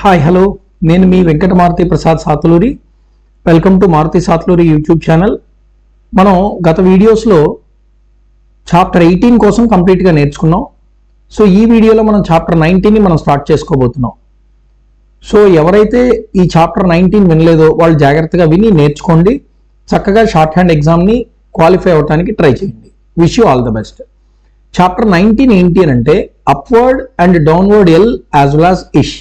Hi hello నేను మీ Venkata Maruthi Prasad Satuluri. Welcome to Maruthi Satuluri YouTube channel. మనం గత వీడియోస్లో చాప్టర్ 18 కోసం కంప్లీట్గా నేర్చుకున్నాం. సో ఈ వీడియోలో మనం చాప్టర్ 19ని మనం స్టార్ట్ చేసుకోబోతున్నాం. సో ఎవరైతే ఈ చాప్టర్ 19 వినలేదో వాళ్ళు జాగ్రత్తగా విని నేర్చుకోండి. చక్కగా షార్ట్ హ్యాండ్ ఎగ్జామ్ని క్వాలిఫై అవడానికి ట్రై చేయండి. Wish you all the best. Chapter 19 ఏంటి అని అంటే upward and downward L as well as ఇష్.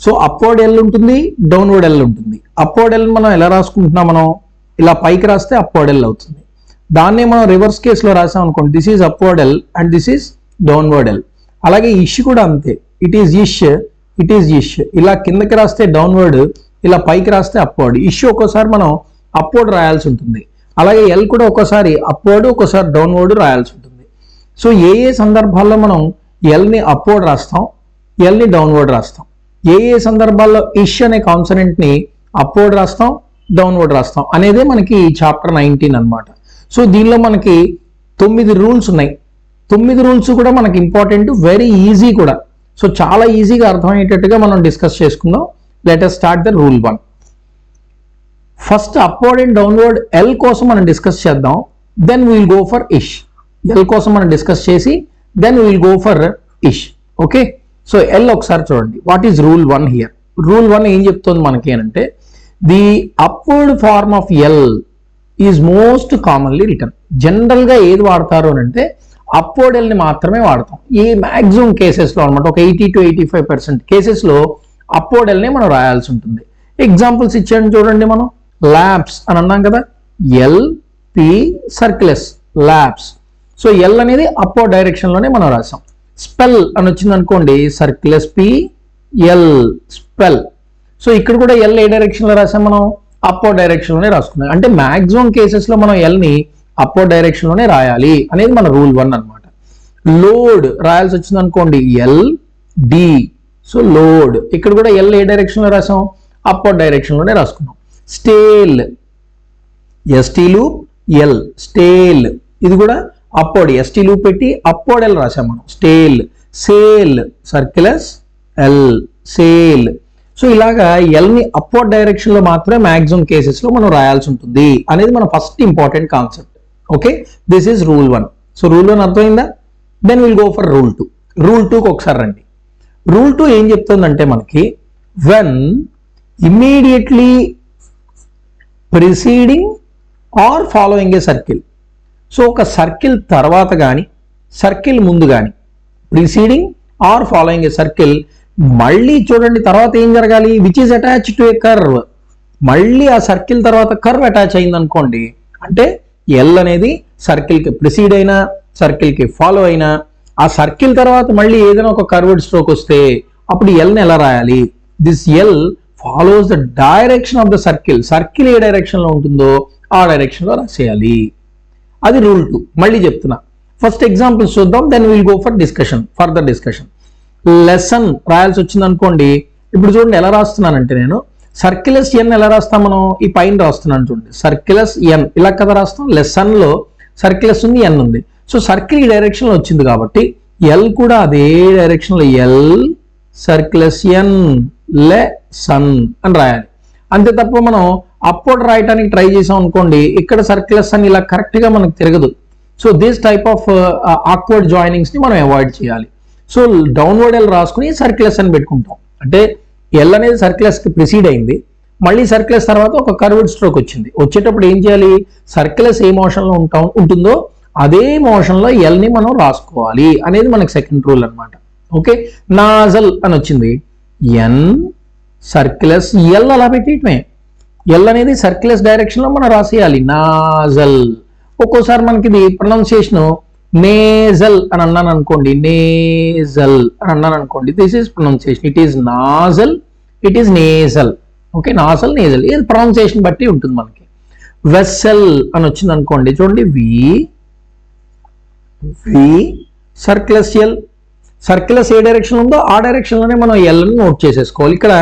సో అప్వర్డ్ ఎల్ ఉంటుంది, డౌన్వర్డ్ ఎల్ ఉంటుంది. అప్వర్డ్ ఎల్ మనం ఎలా రాసుకుంటున్నాం, మనం ఇలా పైకి రాస్తే అప్వర్డ్ ఎల్ అవుతుంది. దాన్నే మనం రివర్స్ కేసులో రాసాం అనుకోండి, this is upward L and this is downward L. అలాగే ఇష్ కూడా అంతే, ఇట్ ఈజ్ ఇష్, ఇట్ ఈజ్ ఇష్. ఇలా కిందకి రాస్తే డౌన్వర్డ్, ఇలా పైకి రాస్తే అప్వర్డ్. ఇష్ ఒక్కోసారి మనం అప్వర్డ్ రాయాల్సి ఉంటుంది. అలాగే ఎల్ కూడా ఒక్కోసారి అప్వర్డ్ ఒక్కోసారి డౌన్వర్డ్ రాయాల్సి ఉంటుంది. సో ఏ సందర్భాల్లో మనం ఎల్ని అప్వర్డ్ రాస్తాం, ఎల్ని డౌన్వర్డ్ రాస్తాం, ఏ సందర్భాల్లో ఇష్ అనే కాన్సనెంట్ ని అప్వర్డ్ రాస్తాం, డౌన్వర్డ్ రాస్తాం అనేదే మనకి చాప్టర్ 19 అన్నమాట. సో దీనిలో మనకి 9 రూల్స్ ఉన్నాయి. 9 రూల్స్ కూడా మనకి ఇంపార్టెంట్, వెరీ ఈజీ కూడా. సో చాలా ఈజీగా అర్థమయ్యేటట్టుగా మనం డిస్కస్ చేసుకుందాం. Let us start the rule 1. First upward and downward L కోసం మనం డిస్కస్ చేద్దాం. Then we will go for ish. L కోసం మనం డిస్కస్ చేసి then we will go for ish. Okay, so L ఒకసారి చూడండి. What is rule 1 here? Rule 1 ఏం చెప్తుంది మనకి అంటే the upward form of L is most commonly return. General గా ఏది వాడతారు అని అంటే అప్వర్డ్ ఎల్ ని మాత్రమే వాడతాం. ఈ మాక్సిమం కేసెస్ లో అనమాట, ఒక 80 to 85% కేసెస్ లో అప్వర్డ్ ఎల్ నే మనం రాయాల్సి ఉంటుంది. ఎగ్జాంపుల్స్ ఇచ్చాను చూడండి. మనం ల్యాబ్స్ అని అన్నాం కదా, L P circle S labs. So L అనేది అప్వర్డ్ డైరెక్షన్ లోనే మనం రాసాం. స్పెల్ అని వచ్చింది అనుకోండి, circle S P L spell. So ఇక్కడ కూడా ఎల్ ఏ డైరెక్షన్ లో రాసాం, మనం అప్వర్డ్ డైరెక్షన్ లోనే రాసుకున్నాం. అంటే మాక్సిమం కేసెస్ లో మనం ఎల్ ని అప్వర్డ్ డైరెక్షన్ లోనే రాయాలి అనేది మన రూల్ 1 అనమాట. లోడ్ రాయాల్సి వచ్చింది అనుకోండి, ఎల్ డి. సో లోడ్ ఇక్కడ కూడా ఎల్ ఏ డైరెక్షన్ లో రాసాం, అప్వర్డ్ డైరెక్షన్ లోనే రాసుకున్నాం. Stale ST loop L stale, ఇది కూడా అప్వర్డ్ ఎస్టీ లూప్ పెట్టి అప్వర్డ్ ఎల్ రాసాం మనం, stale. Sale circle S L sale. So ఇలాగా ఎల్ ని అప్వర్డ్ డైరెక్షన్ లో మాత్రమే మాక్సిమం కేసెస్ లో మనం రాయాల్సి ఉంటుంది అనేది మన first important concept. Okay, this is rule 1. So rule 1 అర్థమైందా? Then will go for rule 2. Rule 2కి ఒకసారి రండి. రూల్ 2 ఏం చెప్తుందంటే మనకి when immediately preceding or following a circle. So ఒక సర్కిల్ తర్వాత కానీ సర్కిల్ ముందు కానీ, preceding or following a circle, మళ్ళీ చూడండి తర్వాత ఏం జరగాలి, which is attach to a curve. మళ్ళీ ఆ సర్కిల్ తర్వాత కర్వ్ అటాచ్ అయింది అనుకోండి, అంటే ఎల్ అనేది సర్కిల్ కి ప్రిసీడ్ అయినా సర్కిల్ కి ఫాలో అయినా, ఆ సర్కిల్ తర్వాత మళ్ళీ ఏదైనా ఒక కర్వ్డ్ స్ట్రోక్ వస్తే అప్పుడు ఎల్ ని ఎలా రాయాలి? This L follows the direction of the circle. Circle a direction లో ఉంటుందో ఆ డైరెక్షన్ లో రాసేయాలి. అది రూల్ 2. మళ్ళీ చెప్తున్నా, ఫస్ట్ ఎగ్జాంపుల్స్ చూద్దాం, then will go for discussion, further discussion. Lesson రాయాల్సి వచ్చింది అనుకోండి. ఇప్పుడు చూడండి ఎలా రాస్తున్నానంటే నేను సర్కిలస్ ఎన్ ఎలా రాస్తాం, మనం ఈ పైన రాస్తున్నాను చూడండి, సర్కిలస్ ఎన్ ఇలా కదా రాస్తాం. లెసన్ లో సర్కిలస్ ఉంది, ఎన్ ఉంది. సో సర్కిల్ ఈ డైరెక్షన్ లో వచ్చింది కాబట్టి ఎల్ కూడా అదే డైరెక్షన్ లో ఎల్ సర్కిలస్ ఎన్ లెసన్ అని రాయాలి. అంతే తప్ప మనం అప్వర్డ్ రాయడానికి ట్రై చేసాం అనుకోండి, ఇక్కడ సర్కిలస్ అని ఇలా కరెక్ట్ గా మనకు తిరగదు. So this type of awkward joinings ని మనం అవాయిడ్ చేయాలి. సో డౌన్వర్డ్ ఎల్ రాసుకుని సర్కిలస్ అని పెట్టుకుంటాం. అంటే ఎల్ అనేది సర్కిలస్ కి ప్రిసీడ్ అయింది, మళ్ళీ సర్కిలస్ తర్వాత ఒక కర్వ్డ్ స్ట్రోక్ వచ్చింది. వచ్చేటప్పుడు ఏం చేయాలి, సర్కిలస్ ఏ మోషన్ లో ఉంటుందో అదే మోషన్ లో ఎల్ ని మనం రాసుకోవాలి అనేది మనకి సెకండ్ రూల్ అనమాట. ఓకే, నాజల్ అని వచ్చింది, ఎన్ సర్కిలస్ ఎల్ అలా పెట్టేయటమే. ఎల్ అనేది సర్కిలస్ డైరెక్షన్ లో మనం రాసేయాలి, నాజల్. ఒక్కోసారి మనకి ఇది ప్రొనౌన్సియేషన్ నేజల్ అని అన్నాను అనుకోండి, నేజల్ అని అన్నాను అనుకోండి, this is pronunciation. It is nozzle, it is nasal. Okay, nozzle nasal, ఇది ప్రొనౌన్సియేషన్ బట్టి ఉంటుంది మనకి. వెస్సెల్ అని వచ్చింది అనుకోండి, చూడండి వి వి సర్కిలస్ ఎల్. సర్కిలస్ ఏ డైరెక్షన్ ఉందో ఆ డైరెక్షన్ లోనే మనం ఎల్ అని నోట్ చేసేసుకోవాలి. ఇక్కడ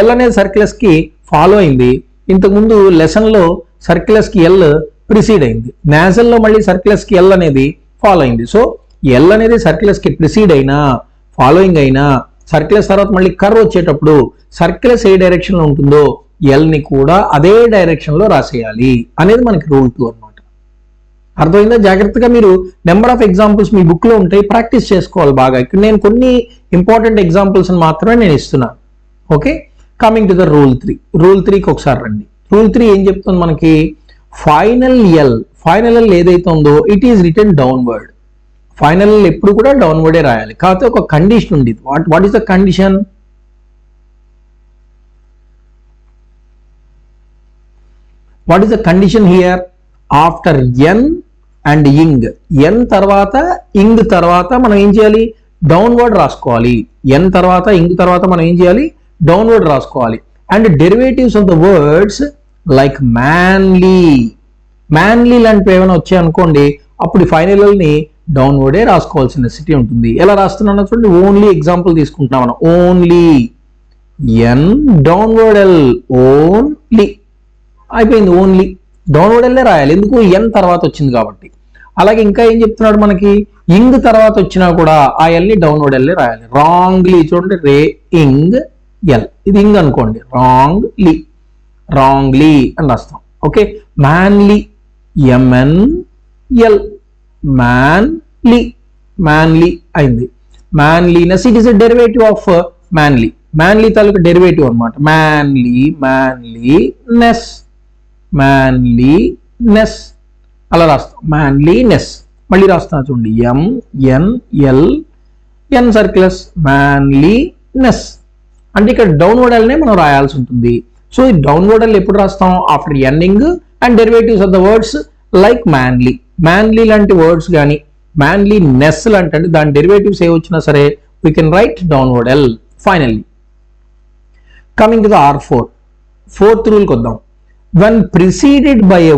ఎల్ అనేది సర్కిలస్ కి ఫాలో అయింది, ఇంతకుముందు లెసన్ లో సర్కిలస్ కి ఎల్ ప్రిసీడ్ అయింది, నాజల్ లో మళ్ళీ సర్కిలస్ కి ఎల్ అనేది ఫాలో అయింది. సో ఎల్ అనేది సర్కిలస్ కి ప్రిసీడ్ అయినా ఫాలోయింగ్ అయినా సర్కిలస్ తర్వాత మళ్ళీ కర్వ్ వచ్చేటప్పుడు సర్కిలస్ ఏ డైరెక్షన్ లో ఉంటుందో ఎల్ ని కూడా అదే డైరెక్షన్ లో రాసేయాలి అనేది మనకి రూల్ 2 అనమాట. అర్థమైందా? జాగ్రత్తగా మీరు number of examples me book లో ఉంటాయి, ప్రాక్టీస్ చేసుకోవాలి బాగా. ఇక్కడ నేను కొన్ని ఇంపార్టెంట్ ఎగ్జాంపుల్స్ మాత్రమే నేను ఇస్తున్నాను. Okay, coming to the rule 3. Rule 3కి ఒకసారి రండి. రూల్ 3 ఏం చెప్తుంది మనకి? ఫైనల్ ఎల్ ఏదైతే ఉందో it is written downward. Final ఎప్పుడు కూడా డౌన్వర్డే రాయాలి. కాకపోతే ఒక కండిషన్ ఉంది. What is the condition? What is the condition here? After N and ing, N తర్వాత ఇంగ్ తర్వాత మనం ఏం చేయాలి? డౌన్వర్డ్ రాసుకోవాలి. ఎన్ తర్వాత ఇంగ్ తర్వాత మనం ఏం చేయాలి? డౌన్వర్డ్ రాసుకోవాలి. And derivatives of the words like manly లాంటివి ఏమైనా వచ్చాయనుకోండి, అప్పుడు ఫైనల్ ని డౌన్వర్డే రాసుకోవాల్సిన నెసిటీ ఉంటుంది. ఎలా రాస్తున్నాను చూడండి. ఓన్లీ ఎగ్జాంపుల్ తీసుకుంటున్నాం మనం. ఓన్లీ ఎన్ డౌన్వర్డ్ ఎల్, ఓన్లీ అయిపోయింది. ఓన్లీ డౌన్వర్డ్ ఎల్లే రాయాలి, ఎందుకు? ఎన్ తర్వాత వచ్చింది కాబట్టి. అలాగే ఇంకా ఏం చెప్తున్నాడు మనకి? ఇంగ్ తర్వాత వచ్చినా కూడా ఆ ఎల్ ని డౌన్వర్డ్ ఎల్లే రాయాలి. రాంగ్లీ చూడండి, రే ఇంగ్ ఎల్, ఇది ఇంగ్ అనుకోండి, రాంగ్లీ అని రాస్తాం. Okay, manly MN L, manly అయింది. Manliness, it is a derivative of manly తాలూకు డెరివేటివ్ అనమాట. మ్యాన్లీనెస్ అలా రాస్తాం. మ్యాన్లీనెస్ మళ్ళీ రాస్తాం చూడండి. ఎన్ సర్కిలస్, మ్యాన్లీనెస్ అంటే ఇక్కడ డౌన్వర్డ్ ఎల్నే మనం రాయాల్సి ఉంటుంది. సో ఈ డౌన్వర్డ్ ఎల్ ఎప్పుడు రాస్తాం? After ending and derivatives of the words like manly లాంటి వర్డ్స్ కానీ మ్యాన్లీనెస్ లాంటి అంటే దాని డెరివేటివ్స్ ఏ వచ్చినా సరే we can write downward L. Finally coming to the R4, fourth రూల్కి వద్దాం. when preceded by a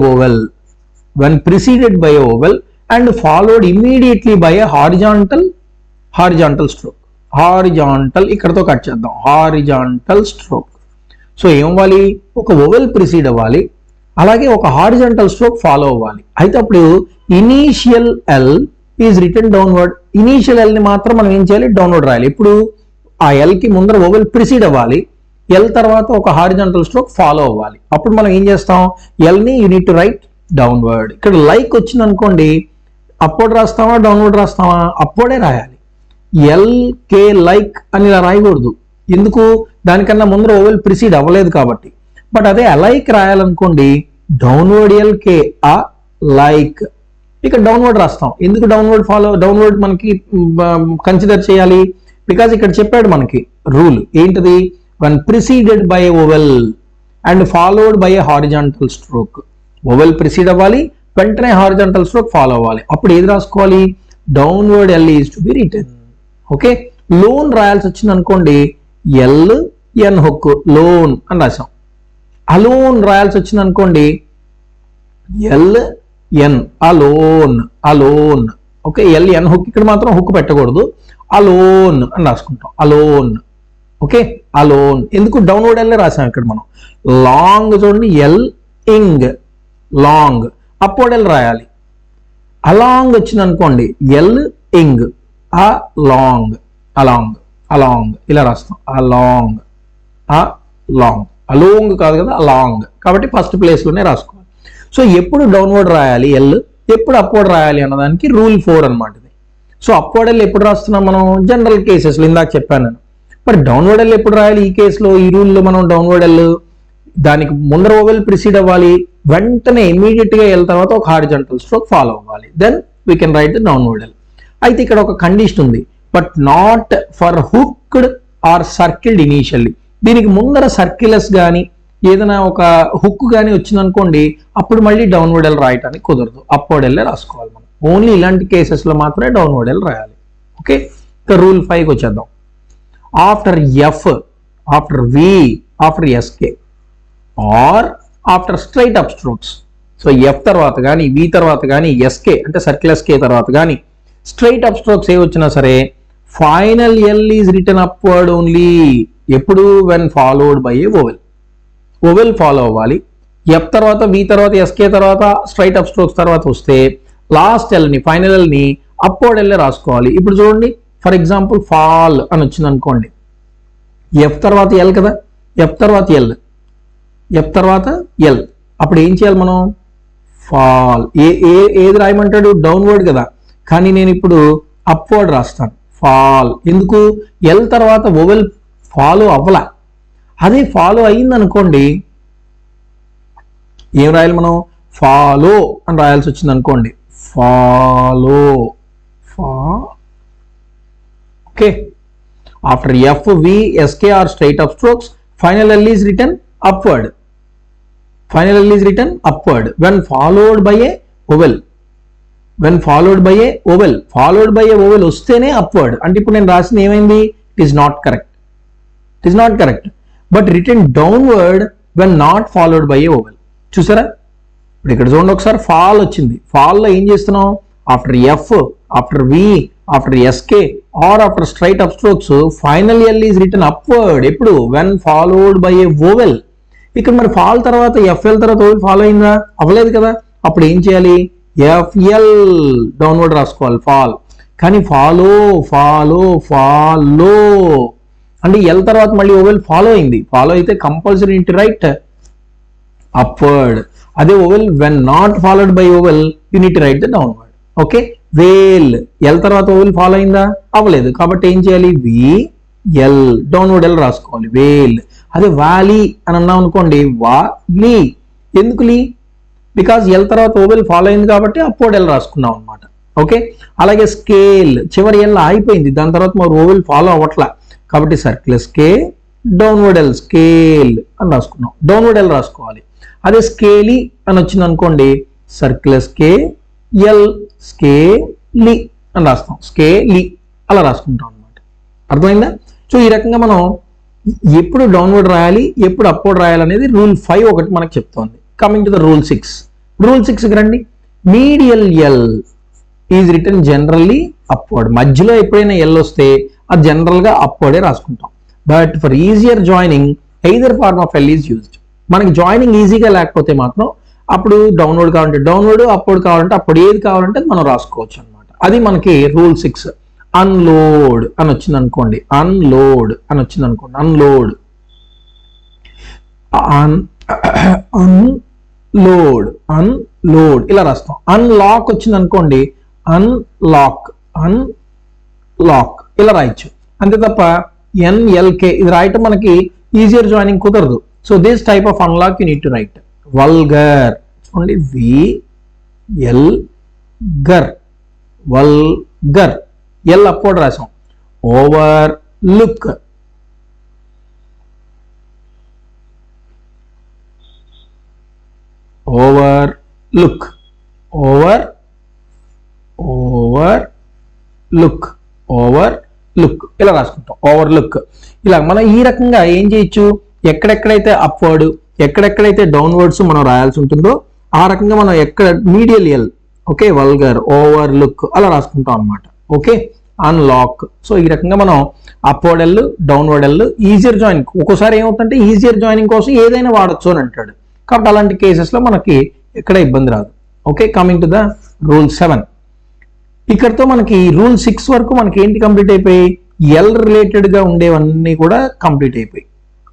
vowel and followed immediately by a horizontal stroke. ఇక్కడతో కట్ చేద్దాం. Horizontal stroke. సో ఏమవ్వాలి? ఒక వోవెల్ ప్రిసీడ్ అవ్వాలి, అలాగే ఒక హారిజాంటల్ స్ట్రోక్ ఫాలో అవ్వాలి. అయితే అప్పుడు initial L is return downward. Initial L ని మాత్రం మనం ఏం చేయాలి? డౌన్వర్డ్ రాయాలి. ఇప్పుడు ఆ ఎల్ కి ముందర వోవెల్ ప్రిసీడ్ అవ్వాలి, ఎల్ తర్వాత ఒక హారిజాంటల్ స్ట్రోక్ ఫాలో అవ్వాలి. అప్పుడు మనం ఏం చేస్తాం? ఎల్ ని you need to right downward. ఇక్కడ లైక్ వచ్చింది అనుకోండి, అప్వర్డ్ రాస్తామా డౌన్వర్డ్ రాస్తామా? అప్వర్డే రాయాలి. ఎల్ కే లైక్ అని ఇలా రాయకూడదు. ఎందుకు? దానికన్నా ముందర ఓవెల్ ప్రిసీడ్ అవ్వలేదు కాబట్టి. బట్ అదే అలైక్ రాయాలనుకోండి, డౌన్వర్డ్ ఎల్ కే అ లైక్, ఇక్కడ డౌన్వర్డ్ రాస్తాం. ఎందుకు డౌన్వర్డ్ మనకి కన్సిడర్ చేయాలి? బికాజ్ ఇక్కడ చెప్పాడు మనకి రూల్ ఏంటిది? when preceded by a vowel and followed by a horizontal stroke. vowel precede అవ్వాలి, వెంటనే హారిజాంటల్ స్ట్రోక్ ఫాలో అవ్వాలి. అప్పుడు ఏది రాసుకోవాలి? Downward L is to be written. Okay, loan రాయాల్సి వచ్చింది అనుకోండి, ఎల్ ఎన్ హుక్ లోన్ అని రాసాం. అలోన్ రాయాల్సి వచ్చింది అనుకోండి, L N alone. Okay, L N hook, ఇక్కడ మాత్రం హుక్ పెట్టకూడదు, అలోన్ అని రాసుకుంటాం. అలోన్. Okay, alone. ఎందుకు? డౌన్వర్డ్ ఎల్ రాసాం ఇక్కడ మనం. లాంగ్ చూడండి, L ing long, upward L రాయాలి. అలాంగ్ వచ్చింది అనుకోండి, ఎల్ ఇంగ్ అలాంగ్ ఇలా రాస్తాం. అలోంగ్ కాదు కదా, అలాంగ్. కాబట్టి ఫస్ట్ ప్లేస్ లోనే రాసుకోవాలి. సో ఎప్పుడు డౌన్వర్డ్ రాయాలి ఎల్, ఎప్పుడు అప్వర్డ్ రాయాలి అన్నదానికి రూల్ 4 అనమాట ఇది. సో అప్వర్డ్ ఎల్ ఎప్పుడు రాస్తున్నాం మనం? జనరల్ కేసెస్ లో ఇందాక చెప్పాను నేను. మరి డౌన్వర్డ్ ఎల్ ఎప్పుడు రాయాలి? ఈ కేసులో, ఈ రూల్లో మనం డౌన్వర్డ్ ఎల్ దానికి ముందర ఓవెల్ ప్రిసీడ్ అవ్వాలి, వెంటనే ఇమీడియట్ గా ఎల్ తర్వాత ఒక హారిజాంటల్ స్ట్రోక్ ఫాలో అవ్వాలి. Then we can write the downward L. అయితే ఇక్కడ ఒక కండిషన్ ఉంది, but not for hooked or circled initially. దీనికి ముందర సర్కిలస్ కానీ ఏదైనా ఒక హుక్ కానీ వచ్చిందనుకోండి, అప్పుడు మళ్ళీ డౌన్వర్డ్ ఎల్ రాయటానికి కుదరదు, అప్వర్డ్ ఎల్ రాసుకోవాలి మనం. ఓన్లీ ఇలాంటి కేసెస్ లో మాత్రమే డౌన్వర్డ్ ఎల్ రాయాలి. ఓకే, ఇక రూల్ 5కి వచ్చేద్దాం. After F, after V, after S K are after straight up strokes. So F తర్వాత కానీ, వి తర్వాత కానీ, ఎస్కే అంటే సర్కిల్ ఎస్కే తర్వాత కానీ స్ట్రైట్ అప్ స్ట్రోక్స్ ఏ వచ్చినా సరే final L is written upward only. ఎప్పుడు? When followed by a vowel follow అవ్వాలి. ఎఫ్ తర్వాత, వి తర్వాత, ఎస్కే తర్వాత, స్ట్రైట్ అప్ స్ట్రోక్స్ తర్వాత వస్తే లాస్ట్ ఎల్ని, ఫైనల్ ఎల్ని అప్వర్డ్ ఎల్ రాసుకోవాలి. ఇప్పుడు చూడండి, ఫర్ ఎగ్జాంపుల్ ఫాల్ అని వచ్చింది అనుకోండి, ఎఫ్ తర్వాత ఎల్ కదా, ఎఫ్ తర్వాత ఎల్, ఎఫ్ తర్వాత ఎల్. అప్పుడు ఏం చేయాలి మనం? ఫాల్. ఏది రాయమంటాడు? డౌన్వర్డ్ కదా, కానీ నేను ఇప్పుడు అప్వర్డ్ రాస్తాను. ఫాల్. ఎందుకు? ఎల్ తర్వాత ఓవెల్ ఫాలో అవ్వలా. అదే ఫాలో అయ్యింది అనుకోండి, ఏం రాయాలి మనం? ఫాలో అని రాయాల్సి వచ్చింది అనుకోండి. Follow. Okay. After F V S K or straight up strokes, final L is written upward. Final L is written upward when followed by a vowel. When followed by a vowel. Followed by a vowel వస్తేనే upward. అంటే ఇప్పుడు నేను రాసిన ఏమైంది? It is not correct. It is not correct. But written downward when not followed by a vowel. చూసారా? ఇప్పుడు ఇక్కడ చూడండి ఒకసారి, ఫాల్ వచ్చింది. ఫాల్ లో ఏం చేస్తున్నాం? After F, after V, after S K are after straight up strokes final L is written upward. ఎప్పుడు? When followed by a vowel. ఇక్కడ మరి ఫాల్ తర్వాత ఎఫ్ఎల్ తర్వాత ఓవెల్ ఫాలో అయిందా? అవ్వలేదు కదా. అప్పుడు ఏం చేయాలి? ఎఫ్ఎల్ డౌన్వర్డ్ రాసుకోవాలి ఫాల్. కానీ ఫాలో ఫాలో ఫాలో అంటే ఎల్ తర్వాత మళ్ళీ ఓవెల్ ఫాలో అయింది. ఫాలో అయితే కంపల్సరీ ఇంటి రైట్ అప్వర్డ్. అదే vowel when not followed by vowel you need write the downward. Okay. Well. L తర్వాత ఓవెల్ ఫాలో అయిందా? అవ్వలేదు. కాబట్టి ఏం చేయాలి? వి ఎల్ డౌన్వర్డ్ ఎల్ రాసుకోవాలి. వేల్. అదే వ్యాలీ అని అన్నాం అనుకోండి, వాలీ. ఎందుకు లీ? బికాజ్ ఎల్ తర్వాత ఓవెల్ ఫాలో అయింది కాబట్టి అప్వర్డ్ ఎల్ రాసుకున్నాం అనమాట. ఓకే. అలాగే స్కేల్, చివరి ఎల్ అయిపోయింది, దాని తర్వాత మరి ఓవెల్ ఫాలో అవ్వట్లా కాబట్టి సర్కిల్ స్కే డౌన్వర్డ్ ఎల్ స్కేల్ అని రాసుకున్నాం. డౌన్వర్డ్ ఎల్ రాసుకోవాలి. అదే స్కేలీ అని వచ్చింది అనుకోండి, సర్కిల్ స్కే ఎల్ స్కేలీ అని రాస్తాం. స్కేలీ అలా రాసుకుంటాం అనమాట. అర్థమైందా? సో ఈ రకంగా మనం ఎప్పుడు డౌన్వర్డ్ రాయాలి, ఎప్పుడు అప్వర్డ్ రాయాలి అనేది రూల్ 5 ఒకటి మనకు చెప్తోంది. Coming to the rule 6. Rule 6కి రండి. Medial L is written generally upward. మధ్యలో ఎప్పుడైనా ఎల్ వస్తే అది జనరల్ గా అప్వర్డే రాసుకుంటాం. But for easier joining either form of L is used. మనకి జాయినింగ్ ఈజీగా లేకపోతే మాత్రం అప్పుడు డౌన్వర్డ్ కావాలంటే డౌన్వర్డ్, అప్వర్డ్ కావాలంటే అప్పుడు ఏది కావాలంటే మనం రాసుకోవచ్చు అనమాట. అది మనకి రూల్ 6. అన్లోడ్ అని వచ్చింది అనుకోండి, అన్లోడ్ అని వచ్చింది అనుకోండి, అన్లోడ్ అన్లోడ్ అన్లోడ్ ఇలా రాస్తాం. అన్లాక్ వచ్చింది అనుకోండి, అన్లాక్ అన్లాక్ ఇలా రాయొచ్చు. అంతే తప్ప ఎన్ఎల్కే ఇది రాయటం మనకి ఈజియర్ జాయినింగ్ కుదరదు. So this type of unlock you need to right. Vulgar చూడండి, విఎల్ గర్, వల్గర్. ఎల్ అప్వర్డ్ రాసాం. Over look, over look, over over look, over look ఇలా రాసుకుంటాం. Over look. ఇలా మనం ఈ రకంగా ఏం చేయొచ్చు, ఎక్కడెక్కడైతే అప్వర్డ్ ఎక్కడెక్కడైతే డౌన్వర్డ్స్ మనం రాయాల్సి ఉంటుందో ఆ రకంగా మనం ఎక్కడ medial L, okay, vulgar, overlook అలా రాసుకుంటాం అనమాట. ఓకే. అన్లాక్. సో ఈ రకంగా మనం upward L, downward L, easier joining. ఒక్కోసారి ఏమవుతుందంటే ఈజియర్ జాయినింగ్ కోసం ఏదైనా వాడచ్చు అని అంటాడు. కాబట్టి అలాంటి కేసెస్ లో మనకి ఎక్కడ ఇబ్బంది రాదు. Okay. Coming to the rule 7. ఇక్కడతో మనకి రూల్ 6 వరకు మనకి ఏంటి కంప్లీట్ అయిపోయి, ఎల్ రిలేటెడ్ గా ఉండేవన్నీ కూడా కంప్లీట్ అయిపోయి.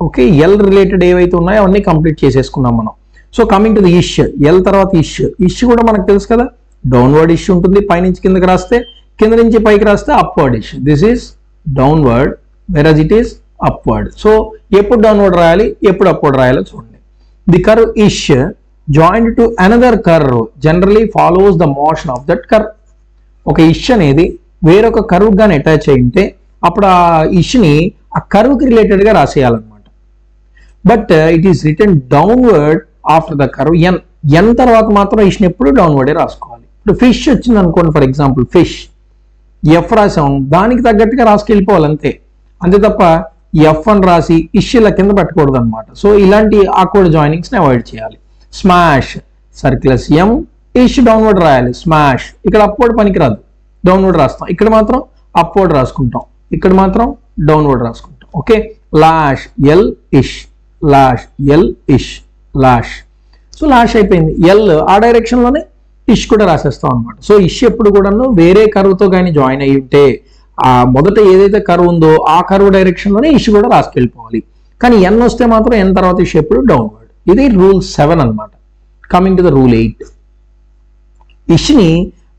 ఓకే. ఎల్ రిలేటెడ్ ఏవైతే ఉన్నాయో అవన్నీ కంప్లీట్ చేసేసుకున్నాం మనం. సో కమింగ్ టు ది ఇష్. ఎల్ తర్వాత ఇష్. ఇష్ కూడా మనకు తెలుసు కదా, డౌన్వర్డ్ ఇష్ ఉంటుంది. పైనుంచి కిందకి రాస్తే, కింద నుంచి పైకి రాస్తే upward ish. This is downward versus it is upward. So ఎప్పుడు డౌన్వర్డ్ రాయాలి, ఎప్పుడు అప్వర్డ్ రాయాలో చూడండి. The curve ish joint to another curve generally follows the motion of that curve. ఒక ఇష్ అనేది వేరొక కర్వ్ గాని అటాచ్ అయి ఉంటే అప్పుడు ఆ ఇష్ని ఆ కర్వ్కి రిలేటెడ్ గా రాసేయాలన్నమాట. But it is written downward after the curve N. N తర్వాత మాత్రం ఇష్ని ఎప్పుడు డౌన్వర్డే రాసుకోవాలి. ఇప్పుడు ఫిష్ వచ్చింది అనుకోండి, ఫర్ ఎగ్జాంపుల్ ఫిష్, ఎఫ్ రాసాం, దానికి తగ్గట్టుగా రాసుకెళ్ళిపోవాలి అంతే. అంతే తప్ప ఎఫ్ అని రాసి ఇష్ ఇలా కింద పెట్టకూడదు అనమాట. సో ఇలాంటి ఆక్వర్డ్ జాయినింగ్స్ ని అవాయిడ్ చేయాలి. స్మాష్, సర్కిలస్ ఎం, ఇష్ డౌన్వర్డ్ రాయాలి. స్మాష్ ఇక్కడ అప్వర్డ్ పనికిరాదు, డౌన్వర్డ్ రాస్తాం. ఇక్కడ మాత్రం అప్వర్డ్ రాసుకుంటాం, ఇక్కడ మాత్రం డౌన్వర్డ్ రాసుకుంటాం. ఓకే. లాష్, ఎల్ ఇష్, లాష్, ఎల్ ఇష్, లాష్. సో లాష్ అయిపోయింది. ఎల్ ఆ డైరెక్షన్ లోనే ఇష్ కూడా రాసేస్తాం అనమాట. సో ఇష్ ఎప్పుడు కూడాను వేరే కర్వ్తో కానీ జాయిన్ అయ్యి ఉంటే ఆ మొదట ఏదైతే కర్వ్ ఉందో ఆ కర్వ్ డైరెక్షన్ లోనే ఇష్ కూడా రాసుకెళ్ళిపోవాలి. కానీ ఎన్ వస్తే మాత్రం ఎన్ తర్వాత ఇష్ ఎప్పుడు డౌన్వర్డ్. ఇది రూల్ 7 అన్నమాట. Coming to the rule 8. ఇష్ని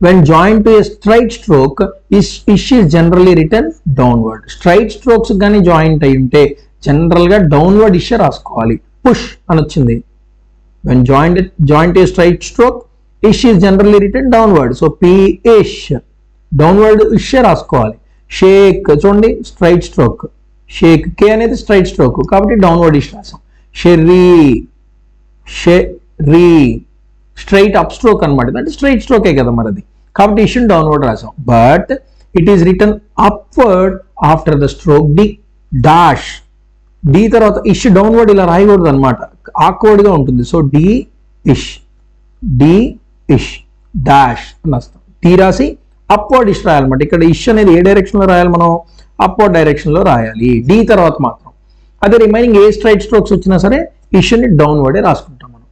when joined to a straight stroke ish is generally written downward. Straight strokes గాని జాయింట్ అయి ఉంటే జనరల్ గా డౌన్వర్డ్ ఇష్ రాసుకోవాలి. పుష్ అని వచ్చింది. when joined to a straight stroke ish is generally written downward. so p ish downward ఇష్ రాసుకోవాలి. షేక్ చూడండి స్ట్రైట్ స్ట్రోక్, షేక్ కే అనేది స్ట్రైట్ స్ట్రోక్ కాబట్టి డౌన్వర్డ్ ఇష్ రాసాం. Sherry Sherry straight up stroke అనమాట, అంటే స్ట్రైట్ స్ట్రోకే కదా మరి అది, కాబట్టి ఇష్ డౌన్వర్డ్ రాసాం. But it is return upward after the stroke D dash. D తర్వాత ఇష్ డౌన్వర్డ్ ఇలా రాయకూడదు అనమాట, ఆక్వర్డ్ గా ఉంటుంది. సో డి ఇష్ డాష్ అని రాస్తాం. టీ రాసి అప్వర్డ్ ఇష్ రాయాలన్నమాట. ఇక్కడ ఇష్ అనేది ఏ డైరెక్షన్ లో రాయాలి, మనం అప్వర్డ్ డైరెక్షన్ లో రాయాలి డి తర్వాత మాత్రం. అదే రిమైనింగ్ ఏ స్ట్రైట్ స్ట్రోక్స్ వచ్చినా సరే ఇష్ ని డౌన్వర్డే రాసుకుంటాం మనం.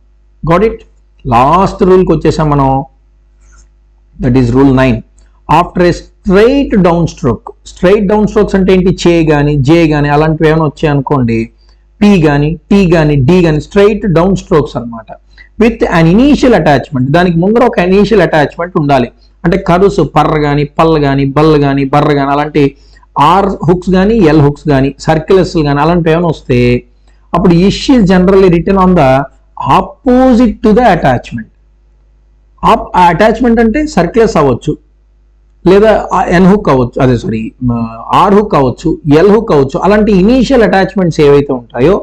Got it. లాస్ట్ రూల్కి వచ్చేసాం మనం. That is rule 9. After a straight down stroke. Straight down strokes అంటే ఏంటి, చే కానీ జే కానీ అలాంటివి ఏమైనా వచ్చాయనుకోండి, పి కానీ టీ కానీ డి కానీ స్ట్రైట్ డౌన్ స్ట్రోక్స్ అనమాట. విత్ అన్ ఇనీషియల్ అటాచ్మెంట్, దానికి ముందర ఒక ఇనీషియల్ అటాచ్మెంట్ ఉండాలి. అంటే కరుస్ పర్ర కానీ పల్ కానీ బల్ కానీ బర్ర కానీ అలాంటి ఆర్ హుక్స్ కానీ ఎల్ హుక్స్ కానీ సర్కిల్స్ కానీ అలాంటివి ఏమైనా వస్తే అప్పుడు ఇష్ is generally return on the opposite to the attachment. Attachment అంటే సర్కిల్స్ అవ్వచ్చు, లేదా ఎన్ హుక్ అవ్వచ్చు, అదే సారీ ఆర్ హుక్ అవ్వచ్చు, ఎల్ హుక్ అవ్వచ్చు. అలాంటి ఇనీషియల్ అటాచ్మెంట్స్ ఏవైతే ఉంటాయో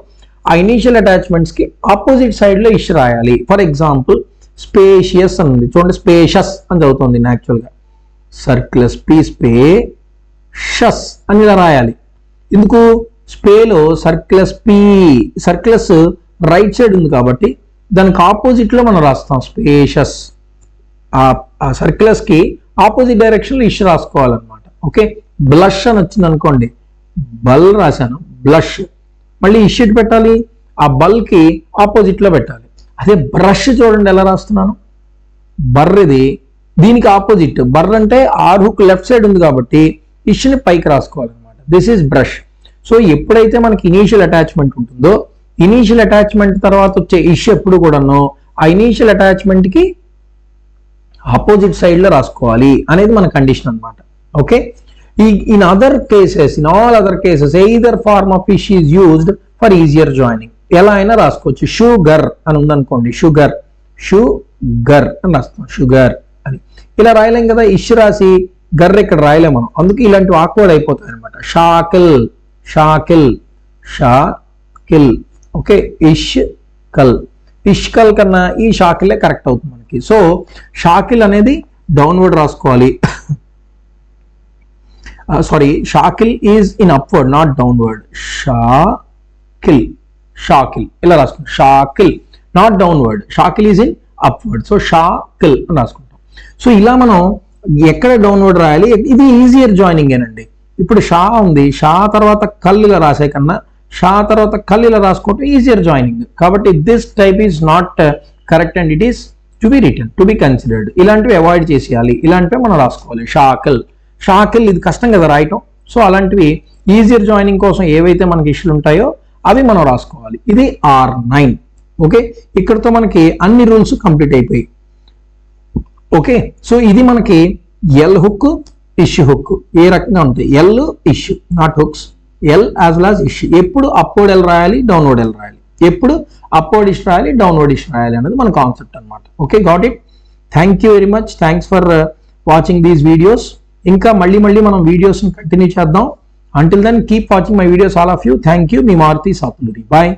ఆ ఇనీషియల్ అటాచ్మెంట్స్ కి ఆపోజిట్ సైడ్ లో ఇష్ రాయాలి. ఫర్ ఎగ్జాంపుల్ స్పేషియస్ అని ఉంది చూడండి, స్పేషస్ అని చదువుతుంది యాక్చువల్ గా. సర్కిల్స్ పి స్పేషస్ అని ఇలా రాయాలి. ఎందుకు, స్పేలో circles P, circles right side ఉంది కాబట్టి దానికి ఆపోజిట్ లో మనం రాస్తాం స్పేషస్. ఆ సర్కిల్స్ కి ఆపోజిట్ డైరెక్షన్ లో ఇష్ రాసుకోవాలన్నమాట. ఓకే. బ్లష్ అని వచ్చింది అనుకోండి, బల్ రాశాను బ్లష్, మళ్ళీ ఇష్ పెట్టాలి, ఆ బల్ కి ఆపోజిట్ లో పెట్టాలి. అదే బ్రష్ చూడండి ఎలా రాస్తున్నాను, బర్రది దీనికి ఆపోజిట్. బర్ర అంటే ఆర్ హుక్ లెఫ్ట్ సైడ్ ఉంది కాబట్టి ఇష్ ని పైకి రాసుకోవాలన్నమాట. This is brush. సో ఎప్పుడైతే మనకి ఇనీషియల్ అటాచ్మెంట్ ఉంటుందో ఇనీషియల్ అటాచ్మెంట్ తర్వాత వచ్చే ఇష్ ఎప్పుడు కూడాను ఆ ఇనీషియల్ అటాచ్మెంట్ కి ఆపోజిట్ సైడ్ లో రాసుకోవాలి అనేది మన కండిషన్ అనమాట. Okay. In other cases, in all other cases either form of ish is used for easier joining. ఎలా అయినా రాసుకోవచ్చు. షుగర్ అని ఉందనుకోండి, షుగర్ అని రాస్తాం, షుగర్ అని ఇలా రాయలేం కదా. ఇష్ రాసి గర్ ఇక్కడ రాయలేం మనం, అందుకే ఇలాంటివి ఆక్వర్డ్ అయిపోతాయి అనమాట. షాకిల్ ఓకే. ఇష్కల్ కన్నా ఈ షాకిలే కరెక్ట్ అవుతుంది మనకి. సో షాకిల్ అనేది డౌన్వర్డ్ రాసుకోవాలి. Sorry, షాకిల్ is in upward not downward. షాకిల్ ఇలా రాసుకుంటాం. షాకిల్ not downward, షాకిల్ is in upward. So షాకిల్ అని రాసుకుంటాం. సో ఇలా మనం ఎక్కడ డౌన్వర్డ్ రాయాలి, ఇది ఈజియర్ జాయినింగ్ ఏనండి. ఇప్పుడు షా ఉంది, షా తర్వాత కల్ ఇలా రాసే కన్నా షా తర్వాత కల్ ఇలా రాసుకోవటం ఈజియర్ జాయినింగ్. కాబట్టి this type is not correct and it is to be return, to be considered. ఇలాంటివి అవాయిడ్ చేసేయాలి, ఇలాంటివి మనం రాసుకోవాలి. షాకిల్ ఇది కష్టం కదా రాయటం. సో అలాంటివి ఈజియర్ జాయినింగ్ కోసం ఏవైతే మనకి ఇష్యూలు ఉంటాయో అవి మనం రాసుకోవాలి. ఇది R9. ఓకే. ఇక్కడతో మనకి అన్ని రూల్స్ కంప్లీట్ అయిపోయి. ఓకే. సో ఇది మనకి ఎల్ హుక్ ఇష్ హుక్ ఏ రకంగా ఉంటాయి. ఎల్ ఇష్ not hooks, L as well as ఇష్. ఎప్పుడు అప్వర్డ్ ఎల్ రాయాలి, డౌన్వర్డ్ ఎల్ రాయాలి, ఎప్పుడు అప్వర్డ్ ఇష్ రాయాలి, డౌన్వర్డ్ ఇష్ రాయాలి అనేది మన కాన్సెప్ట్ అనమాట. Okay, got it. Thank you very much. Thanks for watching these videos. ఇంకా మళ్ళీ మనం వీడియోస్ కంటిన్యూ చేద్దాం. Until then, keep watching my videos, all of you. Thank you. మీ మారుతి సాతులూరి. Bye.